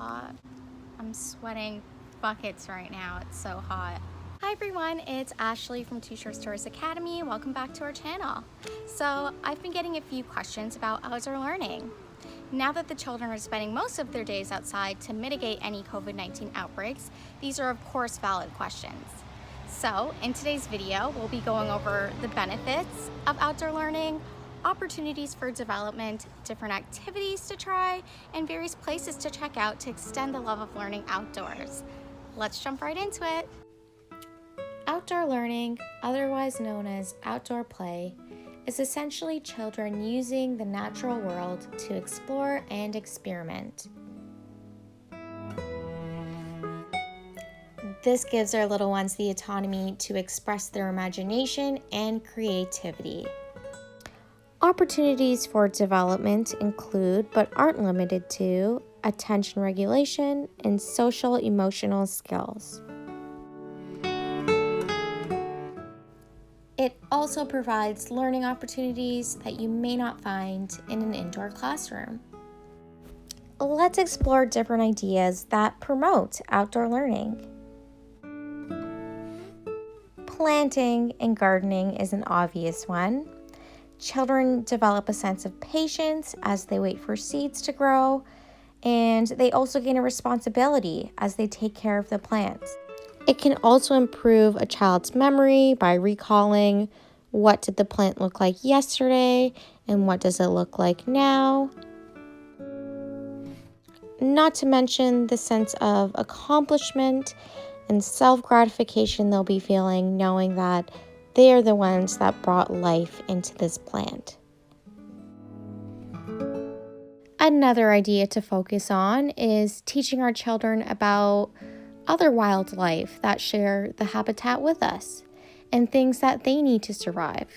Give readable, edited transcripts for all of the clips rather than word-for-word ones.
hot. I'm sweating buckets right now. It's so hot. Hi everyone, it's Ashley from Storeys Academy. Welcome back to our channel. So I've been getting a few questions about outdoor learning. Now that the children are spending most of their days outside to mitigate any COVID-19 outbreaks, these are of course valid questions. So in today's video, we'll be going over the benefits of outdoor learning, opportunities for development, different activities to try, and various places to check out to extend the love of learning outdoors. Let's jump right into it. Outdoor learning, otherwise known as outdoor play, is essentially children using the natural world to explore and experiment. This gives our little ones the autonomy to express their imagination and creativity. Opportunities for development include, but aren't limited to, attention regulation and social emotional skills. It also provides learning opportunities that you may not find in an indoor classroom. Let's explore different ideas that promote outdoor learning. Planting and gardening is an obvious one. Children develop a sense of patience as they wait for seeds to grow, and they also gain a responsibility as they take care of the plants. It can also improve a child's memory by recalling what did the plant look like yesterday and what does it look like now. Not to mention the sense of accomplishment and self-gratification they'll be feeling knowing that they are the ones that brought life into this plant. Another idea to focus on is teaching our children about other wildlife that share the habitat with us and things that they need to survive.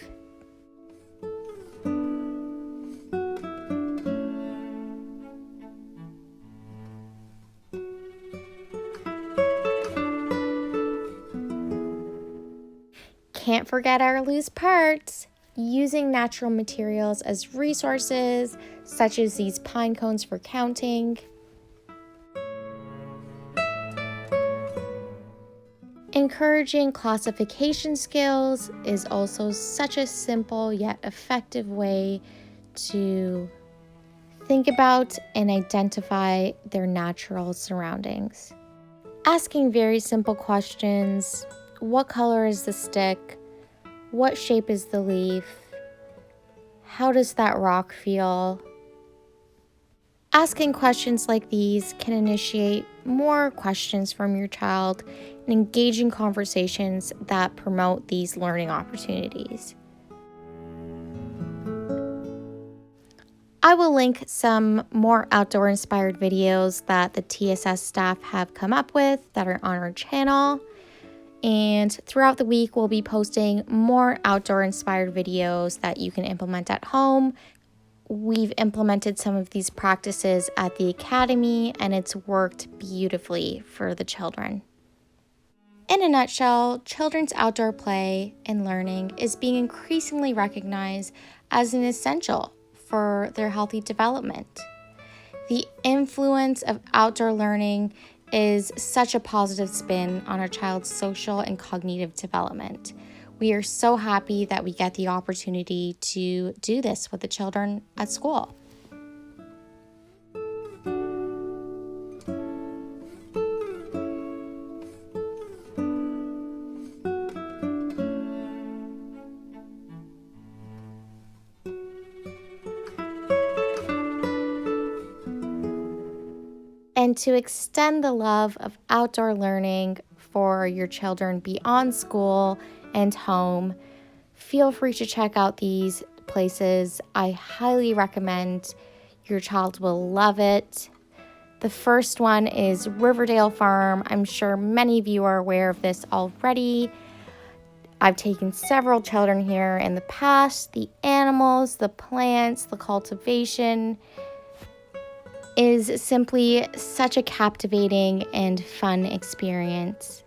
Can't forget our loose parts. Using natural materials as resources, such as these pine cones for counting. Encouraging classification skills is also such a simple yet effective way to think about and identify their natural surroundings. Asking very simple questions: what color is the stick? What shape is the leaf? How does that rock feel? Asking questions like these can initiate more questions from your child and engaging conversations that promote these learning opportunities. I will link some more outdoor inspired videos that the TSS staff have come up with that are on our channel. And throughout the week, we'll be posting more outdoor inspired videos that you can implement at home. We've implemented some of these practices at the academy, and it's worked beautifully for the children. In a nutshell, children's outdoor play and learning is being increasingly recognized as an essential for their healthy development. The influence of outdoor learning is such a positive spin on our child's social and cognitive development. We are so happy that we get the opportunity to do this with the children at school. And to extend the love of outdoor learning for your children beyond school and home, feel free to check out these places. I highly recommend. Your child will love it. The first one is Riverdale Farm. I'm sure many of you are aware of this already. I've taken several children here in the past. The animals, the plants, the cultivation is simply such a captivating and fun experience.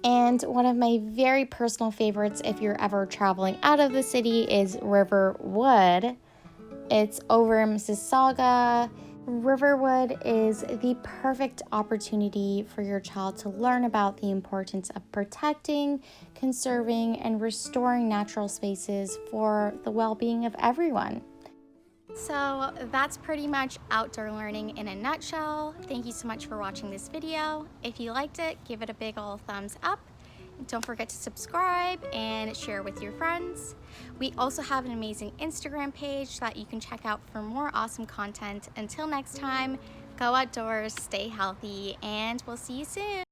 And one of my very personal favorites, if you're ever traveling out of the city, is Riverwood. It's over in Mississauga. Riverwood is the perfect opportunity for your child to learn about the importance of protecting, conserving, and restoring natural spaces for the well-being of everyone. So that's pretty much outdoor learning in a nutshell. Thank you so much for watching this video. If you liked it, give it a big ol' thumbs up. Don't forget to subscribe and share with your friends. We also have an amazing Instagram page that you can check out for more awesome content. Until next time, go outdoors, stay healthy, and we'll see you soon.